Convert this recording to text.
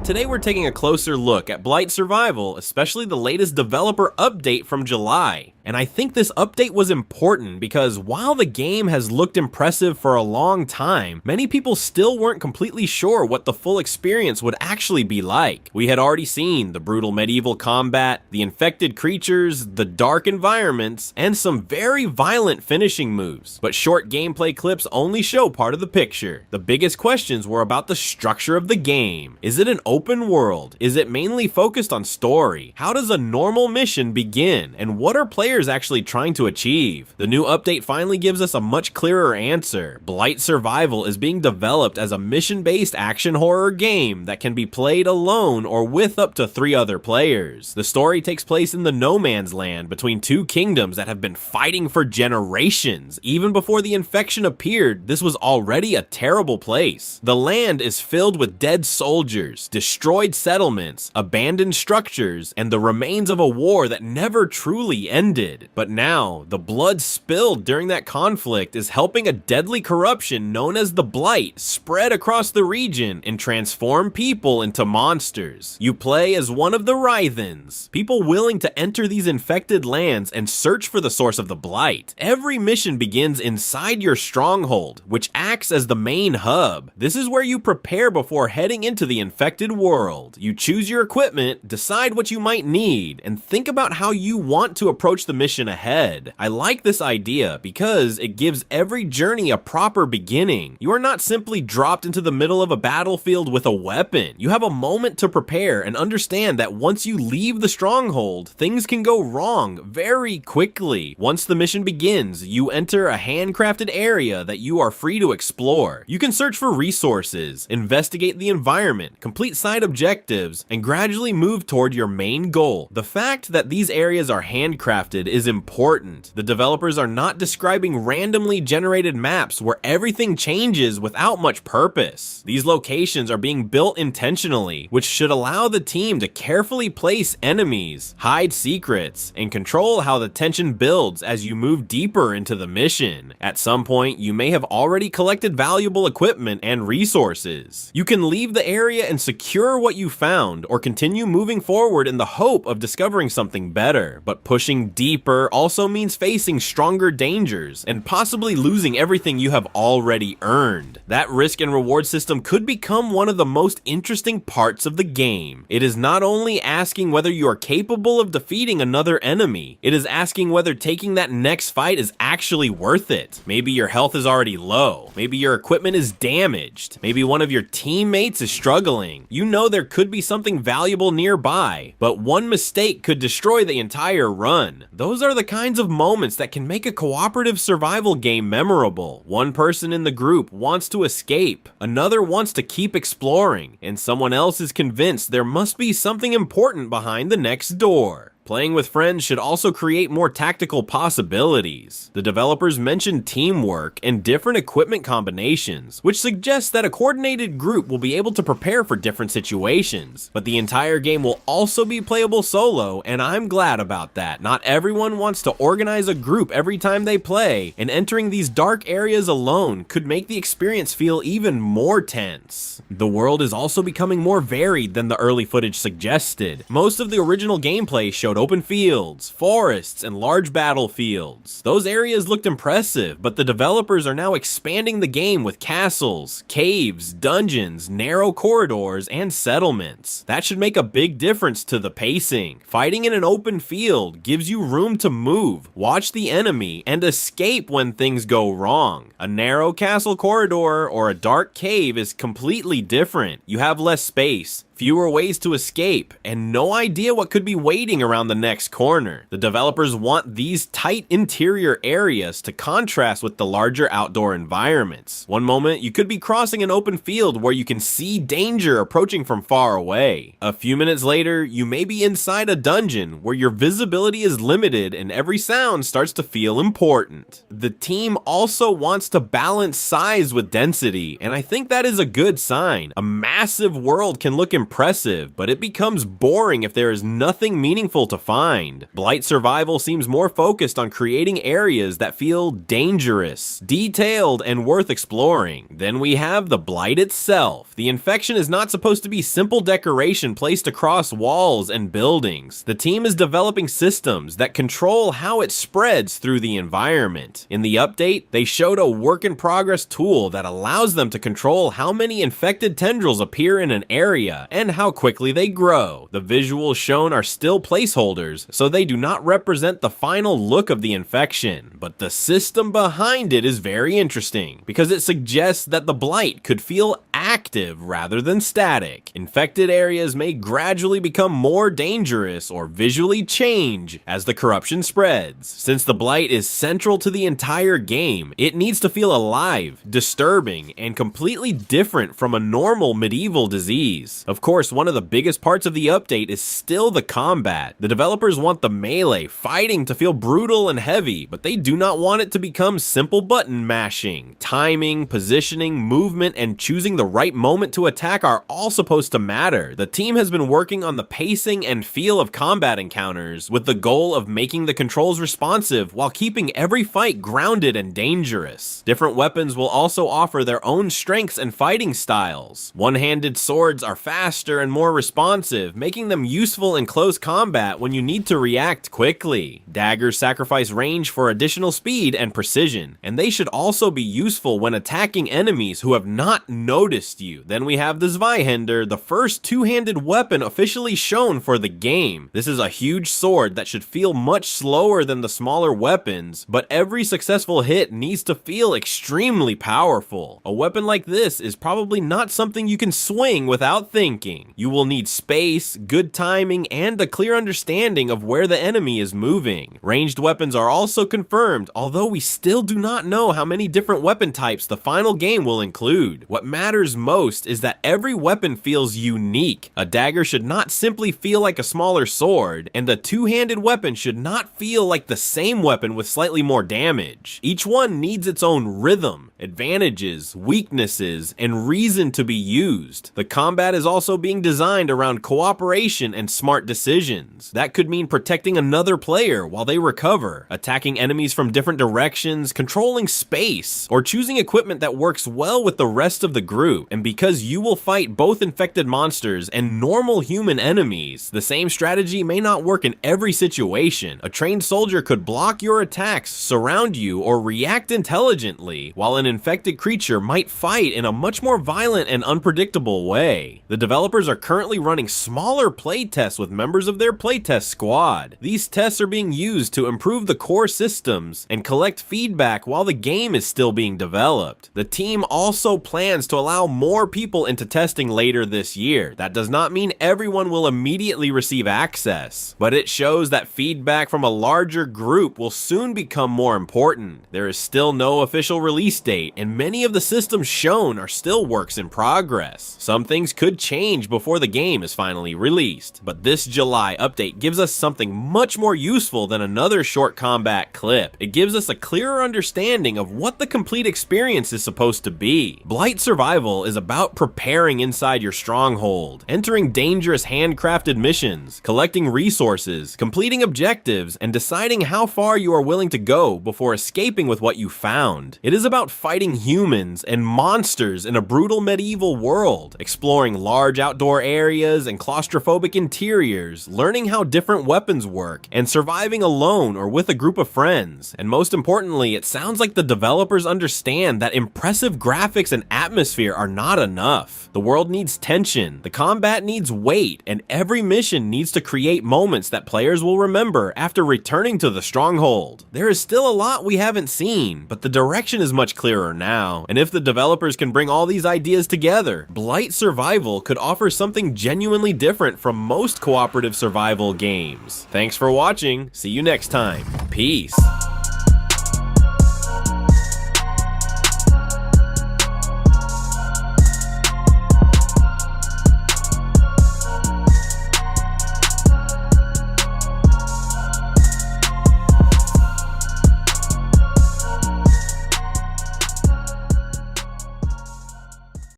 Today we're taking a closer look at Blight Survival, especially the latest developer update from July. And I think this update was important because while the game has looked impressive for a long time, many people still weren't completely sure what the full experience would actually be like. We had already seen the brutal medieval combat, the infected creatures, the dark environments, and some very violent finishing moves. But short gameplay clips only show part of the picture. The biggest questions were about the structure of the game. Is it an open world? Is it mainly focused on story? How does a normal mission begin? And what are players actually trying to achieve? The new update finally gives us a much clearer answer. Blight Survival is being developed as a mission-based action horror game that can be played alone or with up to 3 other players. The story takes place in the no man's land between 2 kingdoms that have been fighting for generations. Even before the infection appeared, this was already a terrible place. The land is filled with dead soldiers, destroyed settlements, abandoned structures, and the remains of a war that never truly ended. But now, the blood spilled during that conflict is helping a deadly corruption known as the Blight spread across the region and transform people into monsters. You play as one of the Wraithens, people willing to enter these infected lands and search for the source of the Blight. Every mission begins inside your stronghold, which acts as the main hub. This is where you prepare before heading into the infected world. You choose your equipment, decide what you might need, and think about how you want to approach the mission ahead. I like this idea because it gives every journey a proper beginning. You are not simply dropped into the middle of a battlefield with a weapon. You have a moment to prepare and understand that once you leave the stronghold, things can go wrong very quickly. Once the mission begins, you enter a handcrafted area that you are free to explore. You can search for resources, investigate the environment, complete side objectives, and gradually move toward your main goal. The fact that these areas are handcrafted is important. The developers are not describing randomly generated maps where everything changes without much purpose. These locations are being built intentionally, which should allow the team to carefully place enemies, hide secrets, and control how the tension builds as you move deeper into the mission. At some point, you may have already collected valuable equipment and resources. You can leave the area and secure what you found, or continue moving forward in the hope of discovering something better. But pushing deeper also means facing stronger dangers and possibly losing everything you have already earned. That risk and reward system could become one of the most interesting parts of the game. It is not only asking whether you are capable of defeating another enemy, it is asking whether taking that next fight is actually worth it. Maybe your health is already low, maybe your equipment is damaged, maybe one of your teammates is struggling. You know there could be something valuable nearby, but one mistake could destroy the entire run. Those are the kinds of moments that can make a cooperative survival game memorable. One person in the group wants to escape, another wants to keep exploring, and someone else is convinced there must be something important behind the next door. Playing with friends should also create more tactical possibilities. The developers mentioned teamwork and different equipment combinations, which suggests that a coordinated group will be able to prepare for different situations. But the entire game will also be playable solo, and I'm glad about that. Not everyone wants to organize a group every time they play, and entering these dark areas alone could make the experience feel even more tense. The world is also becoming more varied than the early footage suggested. Most of the original gameplay showed open fields, forests, and large battlefields. Those areas looked impressive, but the developers are now expanding the game with castles, caves, dungeons, narrow corridors, and settlements. That should make a big difference to the pacing. Fighting in an open field gives you room to move, watch the enemy, and escape when things go wrong. A narrow castle corridor or a dark cave is completely different. You have less space, fewer ways to escape, and no idea what could be waiting around the next corner. The developers want these tight interior areas to contrast with the larger outdoor environments. One moment, you could be crossing an open field where you can see danger approaching from far away. A few minutes later, you may be inside a dungeon where your visibility is limited and every sound starts to feel important. The team also wants to balance size with density, and I think that is a good sign. A massive world can look impressive, impressive, but it becomes boring if there is nothing meaningful to find. Blight Survival seems more focused on creating areas that feel dangerous, detailed, and worth exploring. Then we have the Blight itself. The infection is not supposed to be simple decoration placed across walls and buildings. The team is developing systems that control how it spreads through the environment. In the update, they showed a work-in-progress tool that allows them to control how many infected tendrils appear in an area and how quickly they grow. The visuals shown are still placeholders, so they do not represent the final look of the infection, but the system behind it is very interesting because it suggests that the Blight could feel active rather than static. Infected areas may gradually become more dangerous or visually change as the corruption spreads. Since the Blight is central to the entire game, it needs to feel alive, disturbing, and completely different from a normal medieval disease. Of course, one of the biggest parts of the update is still the combat. The developers want the melee fighting to feel brutal and heavy, but they do not want it to become simple button mashing. Timing, positioning, movement, and choosing the right moment to attack are all supposed to matter. The team has been working on the pacing and feel of combat encounters with the goal of making the controls responsive while keeping every fight grounded and dangerous. Different weapons will also offer their own strengths and fighting styles. One-handed swords are faster and more responsive, making them useful in close combat when you need to react quickly. Daggers sacrifice range for additional speed and precision, and they should also be useful when attacking enemies who have not noticed you. Then we have the Zweihänder, the first two-handed weapon officially shown for the game. This is a huge sword that should feel much slower than the smaller weapons, but every successful hit needs to feel extremely powerful. A weapon like this is probably not something you can swing without thinking. You will need space, good timing, and a clear understanding of where the enemy is moving. Ranged weapons are also confirmed, although we still do not know how many different weapon types the final game will include. What matters most is that every weapon feels unique. A dagger should not simply feel like a smaller sword, and a two-handed weapon should not feel like the same weapon with slightly more damage. Each one needs its own rhythm, advantages, weaknesses, and reason to be used. The combat is also being designed around cooperation and smart decisions. That could mean protecting another player while they recover, attacking enemies from different directions, controlling space, or choosing equipment that works well with the rest of the group. And because you will fight both infected monsters and normal human enemies, the same strategy may not work in every situation. A trained soldier could block your attacks, surround you, or react intelligently, while an infected creature might fight in a much more violent and unpredictable way. The developers are currently running smaller playtests with members of their playtest squad. These tests are being used to improve the core systems and collect feedback while the game is still being developed. The team also plans to allow more people into testing later this year. That does not mean everyone will immediately receive access, but it shows that feedback from a larger group will soon become more important. There is still no official release date, and many of the systems shown are still works in progress. Some things could change before the game is finally released, but this July update gives us something much more useful than another short combat clip. It gives us a clearer understanding of what the complete experience is supposed to be. Blight Survival is about preparing inside your stronghold, entering dangerous handcrafted missions, collecting resources, completing objectives, and deciding how far you are willing to go before escaping with what you found. It is about fighting humans and monsters in a brutal medieval world, exploring large outdoor areas and claustrophobic interiors, learning how different weapons work, and surviving alone or with a group of friends. And most importantly, it sounds like the developers understand that impressive graphics and atmosphere are not enough. The world needs tension, the combat needs weight, and every mission needs to create moments that players will remember after returning to the stronghold. There is still a lot we haven't seen, but the direction is much clearer now, and if the developers can bring all these ideas together, Blight Survival could offer something genuinely different from most cooperative survival games. Thanks for watching, see you next time, peace.